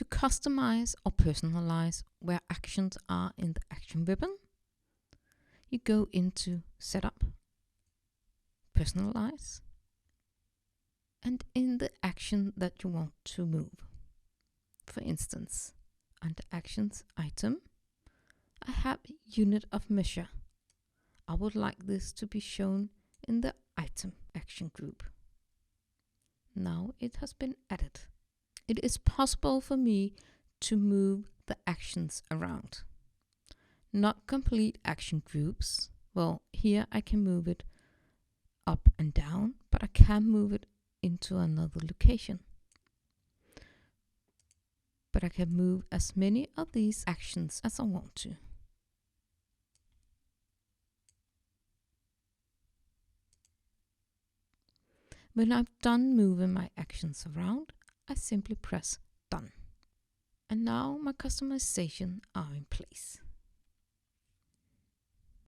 To customize or personalize where actions are in the action ribbon, you go into Setup, Personalize, and in the action that you want to move. For instance, under Actions item, I have Unit of Measure. I would like this to be shown in the item action group. Now it has been added. It is possible for me to move the actions around. Not complete action groups. Well, here I can move it up and down, but I can move it into another location. But I can move as many of these actions as I want to. When I've done moving my actions around, I simply press Done. And now my customizations are in place.